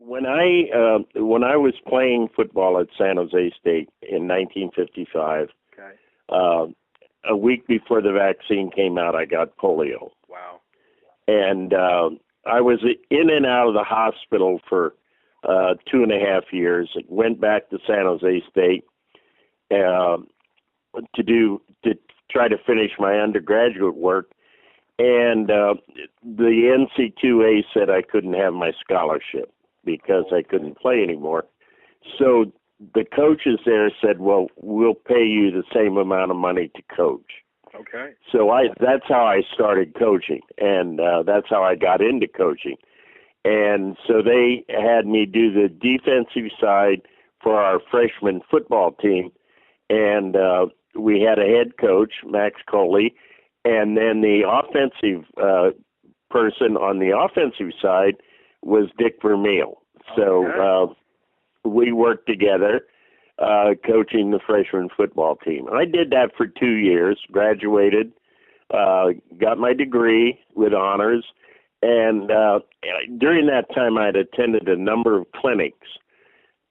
when I was playing football at San Jose State in 1955, Okay. uh, a week before the vaccine came out, I got polio, Wow. and I was in and out of the hospital for 2.5 years. Went back to San Jose State uh, to try to finish my undergraduate work, and the NC2A said I couldn't have my scholarship because I couldn't play anymore. So the coaches there said, "Well, we'll pay you the same amount of money to coach." Okay. So that's how I started coaching, and that's how I got into coaching. And so they had me do the defensive side for our freshman football team, and we had a head coach, Max Coley, and then the offensive person on the offensive side was Dick Vermeil. So we worked together coaching the freshman football team. I did that for 2 years, graduated, got my degree with honors, and during that time I had attended a number of clinics,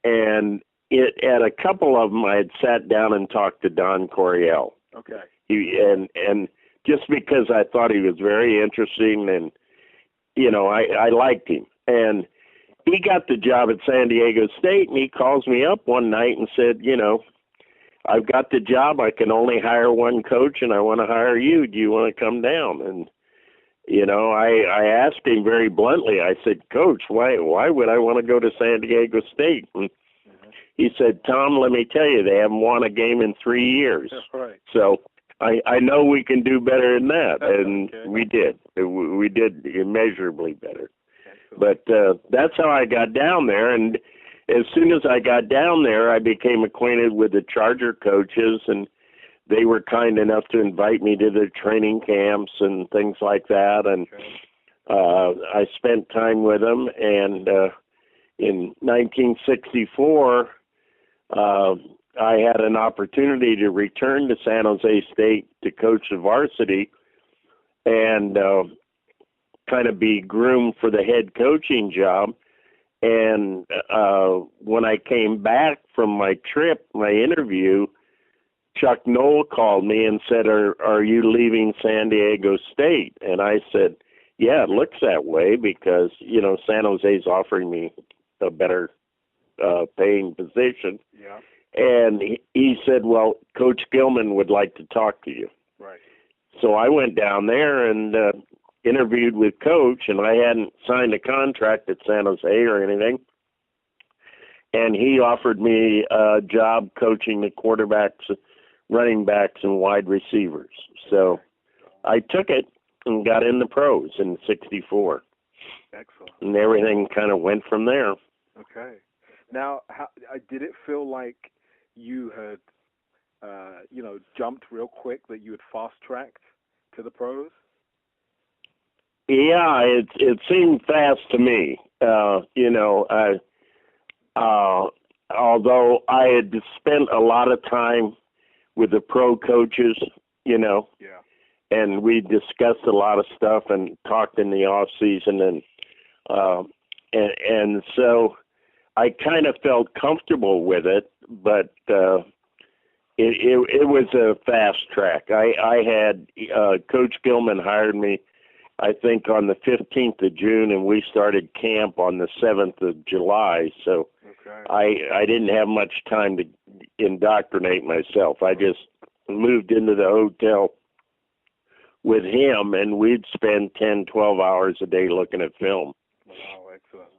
and at a couple of them I had sat down and talked to Don Coryell. Okay. And just because I thought he was very interesting, and I liked him, and he got the job at San Diego State, and he calls me up one night and said, I've got the job. I can only hire one coach, and I want to hire you. Do you want to come down? And I asked him very bluntly. I said, "Coach, why would I want to go to San Diego State?" And he said, "Tom, let me tell you, they haven't won a game in 3 years. That's right. So I know we can do better than that." And Okay. we did. We did immeasurably better. Excellent. But that's how I got down there. And as soon as I got down there, I became acquainted with the Charger coaches, and they were kind enough to invite me to their training camps and things like that. And I spent time with them. And in 1964, I had an opportunity to return to San Jose State to coach the varsity and kind of be groomed for the head coaching job. And when I came back from my trip, my interview, Chuck Knoll called me and said, are you leaving San Diego State? And I said, yeah, it looks that way because, San Jose's offering me a better paying position. Yeah. And he said, well, Coach Gilman would like to talk to you. Right. So I went down there and interviewed with Coach, and I hadn't signed a contract at San Jose or anything. And he offered me a job coaching the quarterbacks, running backs, and wide receivers. So I took it and got in the pros in '64. Excellent. And everything kind of went from there. Okay. Now, did it feel like you had, jumped real quick, that you had fast-tracked to the pros? Yeah, it seemed fast to me. Although I had spent a lot of time with the pro coaches, Yeah. and we discussed a lot of stuff and talked in the off season, and so I kind of felt comfortable with it, but it was a fast track. I had Coach Gilman hired me, I think, on the 15th of June, and we started camp on the 7th of July. So Okay. I didn't have much time to indoctrinate myself. I just moved into the hotel with him, and we'd spend 10, 12 hours a day looking at film. Wow, excellent.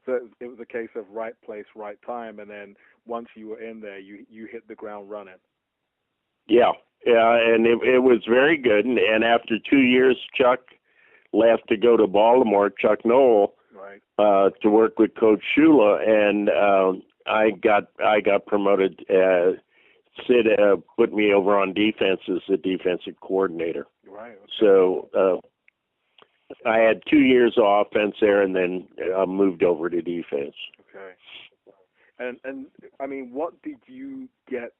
So it was a case of right place, right time, and then once you were in there, you hit the ground running. Yeah, and it was very good. And after 2 years, Chuck left to go to Baltimore, Chuck Knoll, Right. to work with Coach Shula, and I got promoted. Sid put me over on defense as the defensive coordinator. Right. Okay. So I had 2 years of offense there, and then moved over to defense. Okay. And I mean, what did you get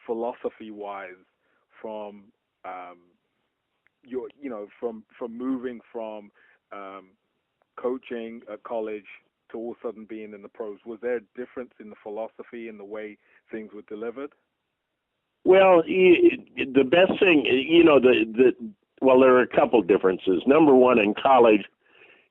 philosophy-wise from from moving from coaching at college to all of a sudden being in the pros? Was there a difference in the philosophy and the way things were delivered? Well, the best thing, well, there are a couple differences. Number one, in college,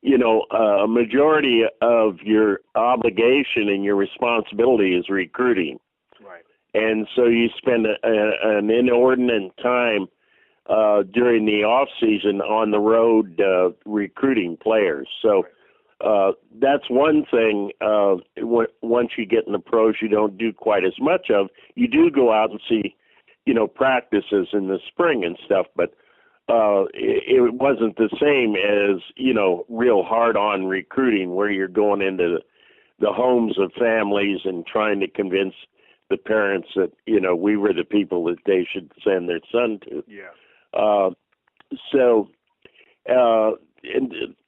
a majority of your obligation and your responsibility is recruiting. Right. And so you spend an inordinate time during the off season on the road recruiting players. So that's one thing. Once you get in the pros, you don't do quite as much of. You do go out and see, practices in the spring and stuff, but it wasn't the same as, real hard-on recruiting where you're going into the homes of families and trying to convince the parents that, we were the people that they should send their son to. Yeah.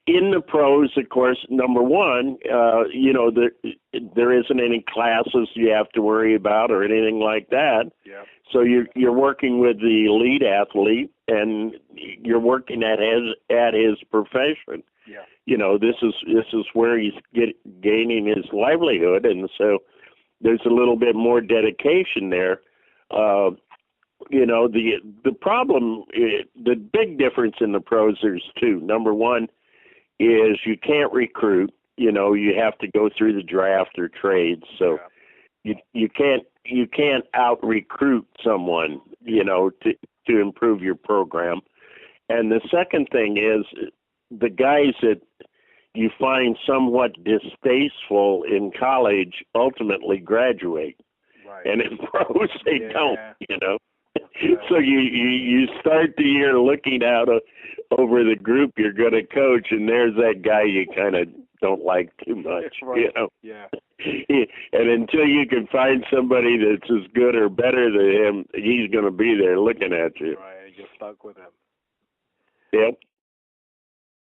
In the pros, of course, number one, there isn't any classes you have to worry about or anything like that. Yeah. So you're working with the elite athlete, and you're working at his profession. Yeah. This is where he's gaining his livelihood, and so there's a little bit more dedication there. The problem, the big difference in the pros, there's two. Number one is you can't recruit. You have to go through the draft or trades. So you can't out recruit someone, to improve your program. And the second thing is the guys that you find somewhat distasteful in college ultimately graduate. Right. And in pros they don't, So you start the year looking out over the group you're going to coach, and there's that guy you kind of don't like too much, right. Yeah. And until you can find somebody that's as good or better than him, he's going to be there looking at you. Right, you're stuck with him. Yep.